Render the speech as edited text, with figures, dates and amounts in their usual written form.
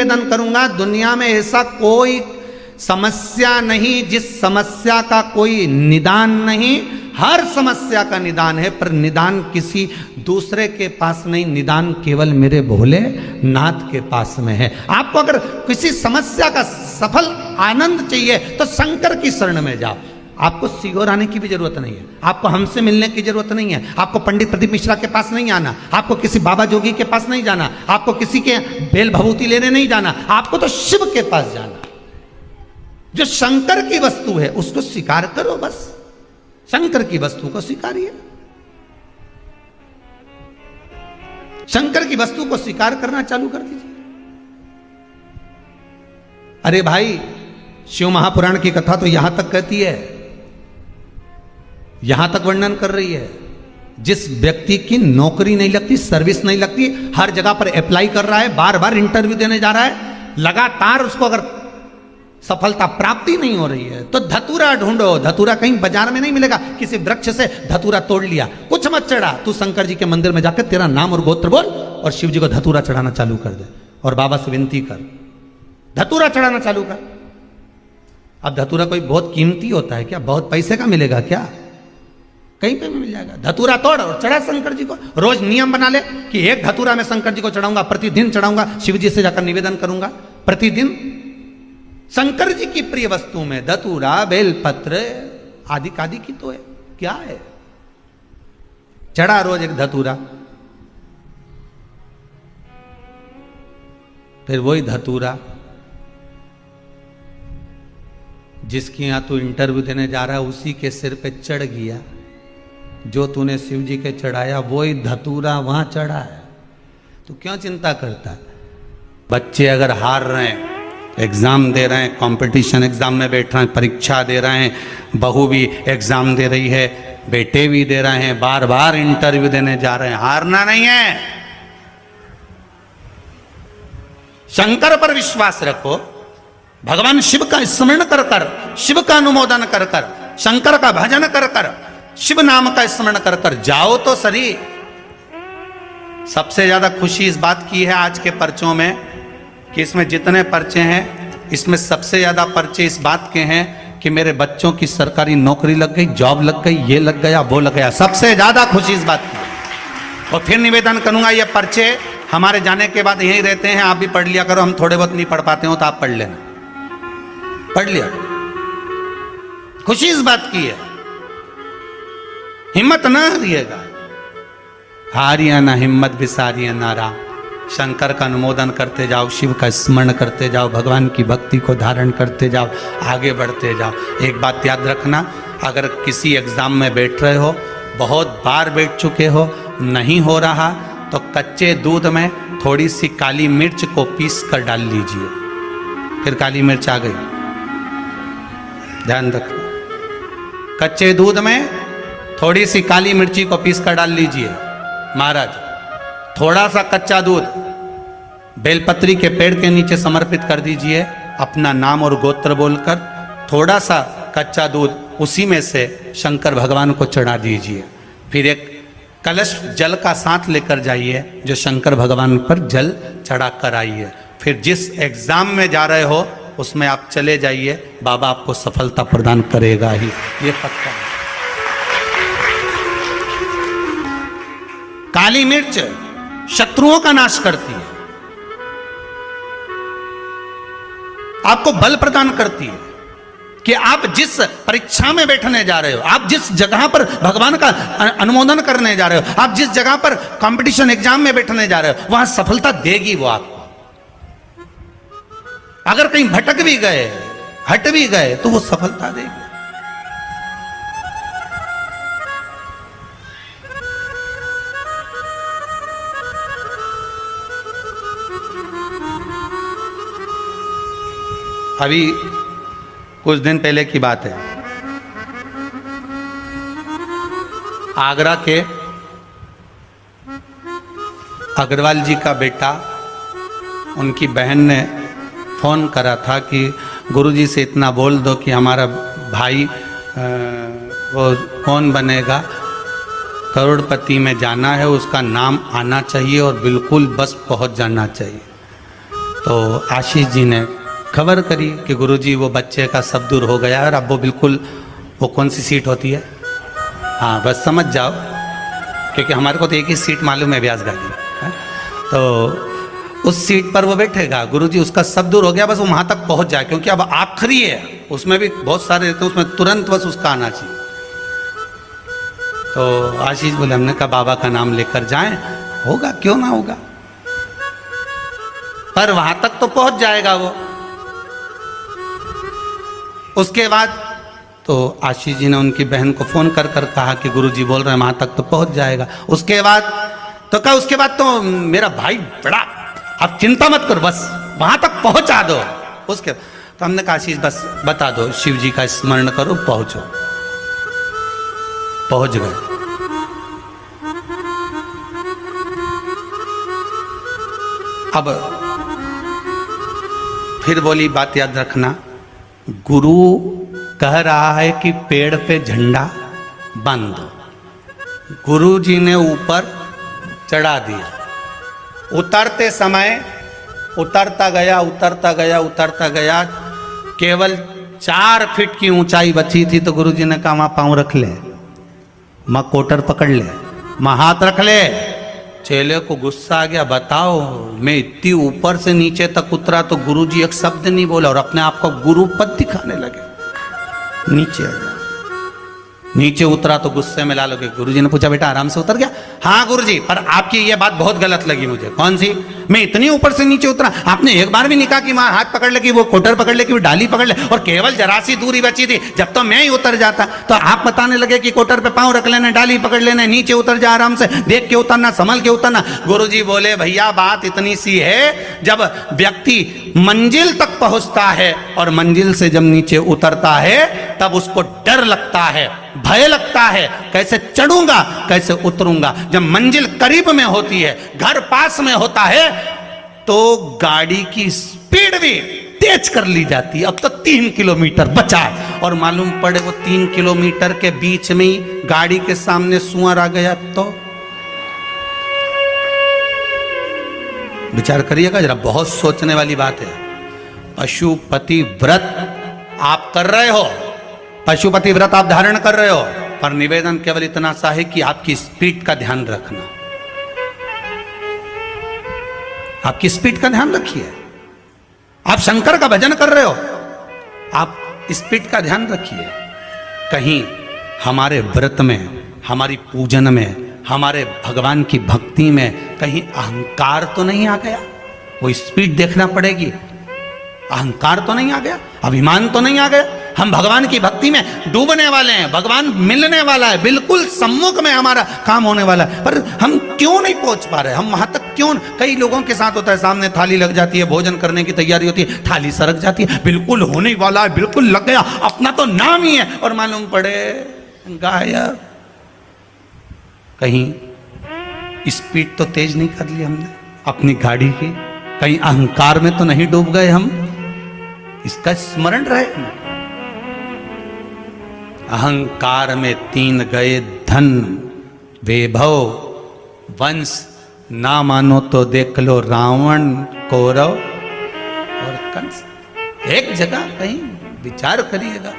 निवेदन करूंगा, दुनिया में ऐसा कोई समस्या नहीं जिस समस्या का कोई निदान नहीं। हर समस्या का निदान है, पर निदान किसी दूसरे के पास नहीं, निदान केवल मेरे भोले नाथ के पास में है। आपको अगर किसी समस्या का सफल आनंद चाहिए तो शंकर की शरण में जाओ। आपको सीहोर आने की भी जरूरत नहीं है, आपको हमसे मिलने की जरूरत नहीं है, आपको पंडित प्रदीप मिश्रा के पास नहीं आना, आपको किसी बाबा जोगी के पास नहीं जाना, आपको किसी के बेल भभूति लेने नहीं जाना, आपको तो शिव के पास जाना। जो शंकर की वस्तु है उसको स्वीकार करो, बस शंकर की वस्तु को स्वीकारिए। शंकर की वस्तु को स्वीकार करना चालू कर दीजिए। अरे भाई, शिव महापुराण की कथा तो यहां तक कहती है, यहां तक वर्णन कर रही है, जिस व्यक्ति की नौकरी नहीं लगती, सर्विस नहीं लगती, हर जगह पर अप्लाई कर रहा है, बार बार इंटरव्यू देने जा रहा है, लगातार उसको अगर सफलता प्राप्ति नहीं हो रही है तो धतूरा ढूंढो। धतूरा कहीं बाजार में नहीं मिलेगा, किसी वृक्ष से धतूरा तोड़ लिया, कुछ मत चढ़ा, तू शंकर जी के मंदिर में जाकर तेरा नाम और गोत्र बोल और शिव जी को धतूरा चढ़ाना चालू कर दे और बाबा से विनती कर, धतूरा चढ़ाना चालू कर। अब धतूरा कोई बहुत कीमती होता है क्या? बहुत पैसे का मिलेगा क्या? कहीं पे भी मिल जाएगा। धतूरा तोड़ और चढ़ा शंकर जी को। रोज नियम बना ले कि एक धतूरा मैं शंकर जी को चढ़ाऊंगा, प्रतिदिन चढ़ाऊंगा, शिव जी से जाकर निवेदन करूंगा प्रतिदिन। शंकर जी की प्रिय वस्तु में धतूरा, बेलपत्र आदि आदि की तो है, क्या है? चढ़ा रोज एक धतूरा, फिर वही धतूरा जिसके यहां तू इंटरव्यू देने जा रहा है उसी के सिर पे चढ़ गया। जो तूने शिव जी के चढ़ाया वही धतूरा वहां चढ़ा है, तो क्यों चिंता करता है? बच्चे अगर हार रहे हैं, एग्जाम दे रहे हैं, कंपटीशन एग्जाम में बैठ रहे हैं, परीक्षा दे रहे हैं, बहू भी एग्जाम दे रही है, बेटे भी दे रहे हैं, बार बार इंटरव्यू देने जा रहे हैं, हारना नहीं है। शंकर पर विश्वास रखो, भगवान शिव का स्मरण कर कर, शिव का अनुमोदन कर कर, शंकर का भजन कर कर, शिव नाम का स्मरण कर कर जाओ तो सही। सबसे ज्यादा खुशी इस बात की है आज के पर्चों में कि इसमें जितने पर्चे हैं, इसमें सबसे ज्यादा पर्चे इस बात के हैं कि मेरे बच्चों की सरकारी नौकरी लग गई, जॉब लग गई, ये लग गया, वो लग गया। सबसे ज्यादा खुशी इस बात की। और फिर निवेदन करूंगा, ये पर्चे हमारे जाने के बाद यहीं रहते हैं, आप भी पढ़ लिया करो। हम थोड़े बहुत नहीं पढ़ पाते हो तो आप पढ़ लेना, पढ़ लिया। खुशी इस बात की है, हिम्मत ना हारिएगा। हारिया ना हिम्मत, विसारिया ना राम। शंकर का अनुमोदन करते जाओ, शिव का स्मरण करते जाओ, भगवान की भक्ति को धारण करते जाओ, आगे बढ़ते जाओ। एक बात याद रखना, अगर किसी एग्जाम में बैठ रहे हो, बहुत बार बैठ चुके हो, नहीं हो रहा, तो कच्चे दूध में थोड़ी सी काली मिर्च को पीस कर डाल लीजिए। फिर काली मिर्च आ गई, ध्यान रखना। कच्चे दूध में थोड़ी सी काली मिर्ची को पीस कर डाल लीजिए। महाराज, थोड़ा सा कच्चा दूध बेलपत्री के पेड़ के नीचे समर्पित कर दीजिए, अपना नाम और गोत्र बोलकर। थोड़ा सा कच्चा दूध उसी में से शंकर भगवान को चढ़ा दीजिए। फिर एक कलश जल का साथ लेकर जाइए, जो शंकर भगवान पर जल चढ़ा कर आइए। फिर जिस एग्जाम में जा रहे हो उसमें आप चले जाइए, बाबा आपको सफलता प्रदान करेगा ही, ये पक्का है। काली मिर्च शत्रुओं का नाश करती है, आपको बल प्रदान करती है कि आप जिस परीक्षा में बैठने जा रहे हो, आप जिस जगह पर भगवान का अनुमोदन करने जा रहे हो, आप जिस जगह पर कंपटीशन एग्जाम में बैठने जा रहे हो, वहां सफलता देगी वो आपको। अगर कहीं भटक भी गए, हट भी गए, तो वो सफलता देगी। अभी कुछ दिन पहले की बात है, आगरा के अग्रवाल जी का बेटा, उनकी बहन ने फ़ोन करा था कि गुरुजी से इतना बोल दो कि हमारा भाई वो कौन बनेगा, करोड़पति में जाना है, उसका नाम आना चाहिए और बिल्कुल बस पहुंच जाना चाहिए। तो आशीष जी ने खबर करी कि गुरुजी वो बच्चे का सब दूर हो गया और अब वो बिल्कुल, वो कौन सी सीट होती है, हाँ बस समझ जाओ, क्योंकि हमारे को तो एक ही सीट मालूम है व्यास गाड़ी है? तो उस सीट पर वो बैठेगा, गुरुजी उसका सब दूर हो गया, बस वो वहाँ तक पहुँच जाए, क्योंकि अब आखिरी है, उसमें भी बहुत सारे रहते हैं, उसमें तुरंत बस उसका आना चाहिए। तो आशीष बोले, हमने कहा बाबा का नाम लेकर जाएं, होगा क्यों ना होगा, पर वहां तक तो पहुंच जाएगा वो। उसके बाद तो आशीष जी ने उनकी बहन को फोन कर कर कहा कि गुरुजी बोल रहे हैं वहां तक तो पहुंच जाएगा। उसके बाद तो कहा, उसके बाद तो मेरा भाई बड़ा, आप चिंता मत करो, बस वहां तक पहुंचा दो। उसके तो हमने कहा आशीष बस बता दो, शिव जी का स्मरण करो, पहुंचो। पहुंच गए। अब फिर बोली बात याद रखना, गुरु कह रहा है कि पेड़ पे झंडा बांध दो, गुरु जी ने ऊपर चढ़ा दिया। उतरते समय उतरता गया उतरता गया उतरता गया, केवल 4 फीट की ऊंचाई बची थी, तो गुरु जी ने कहा वहां पांव रख ले, मां कोटर पकड़ ले, मां हाथ रख ले। चेले को गुस्सा आ गया, बताओ मैं इतनी ऊपर से नीचे तक उतरा तो गुरुजी एक शब्द नहीं बोला और अपने आप को गुरु पद दिखाने लगे। नीचे आ गया, नीचे उतरा तो गुस्से में लाल हो गए। गुरुजी ने पूछा बेटा आराम से उतर गया? हाँ गुरुजी, पर आपकी ये बात बहुत गलत लगी मुझे। कौन सी? मैं इतनी ऊपर से नीचे उतरा, आपने एक बार भी नहीं कहा कि वहां हाथ पकड़ ले, कि वो कोटर पकड़ ले, कि वो डाली पकड़ ले, और केवल जरा सी दूरी बची थी, जब तो मैं ही उतर जाता। तो आप बताने लगे कि कोटर पे पांव रख लेना, डाली पकड़ लेना, नीचे उतर जा आराम से, देख के उतरना, संभल के उतरना। गुरुजी बोले भैया बात इतनी सी है, जब व्यक्ति मंजिल तक पहुंचता है और मंजिल से जब नीचे उतरता है तब उसको डर लगता है, भय लगता है, कैसे चढ़ूंगा कैसे उतरूंगा। जब मंजिल करीब में होती है, घर पास में होता है, तो गाड़ी की स्पीड भी तेज कर ली जाती है। अब तो 3 किलोमीटर बचा है और मालूम पड़े वो 3 किलोमीटर के बीच में ही गाड़ी के सामने सुअर आ गया, तो विचार करिएगा जरा, बहुत सोचने वाली बात है। पशुपति व्रत आप कर रहे हो, पशुपति व्रत आप धारण कर रहे हो, पर निवेदन केवल इतना सा है कि आपकी स्पीड का ध्यान रखना, आपकी स्पीड का ध्यान रखिए। आप शंकर का भजन कर रहे हो, आप स्पीड का ध्यान रखिए। कहीं हमारे व्रत में, हमारी पूजन में, हमारे भगवान की भक्ति में कहीं अहंकार तो नहीं आ गया? वो स्पीड देखना पड़ेगी। अहंकार तो नहीं आ गया, अभिमान तो नहीं आ गया? हम भगवान की भक्ति में डूबने वाले हैं, भगवान मिलने वाला है, बिल्कुल सम्मुख में हमारा काम होने वाला है, पर हम क्यों नहीं पहुंच पा रहे? हम वहां तक क्यों? कई लोगों के साथ होता है, सामने थाली लग जाती है, भोजन करने की तैयारी होती है, थाली सरक जाती है, बिल्कुल होने वाला है, बिल्कुल लग गया, अपना तो नाम ही है, और मालूम पड़े गायब। कहीं स्पीड तो तेज नहीं कर ली हमने अपनी गाड़ी की? कहीं अहंकार में तो नहीं डूब गए हम? इसका स्मरण रहे। अहंकार में 3 गए धन, वैभव, वंश, ना मानो तो देख लो रावण, कौरव और कंस। एक जगह कहीं विचार करिएगा।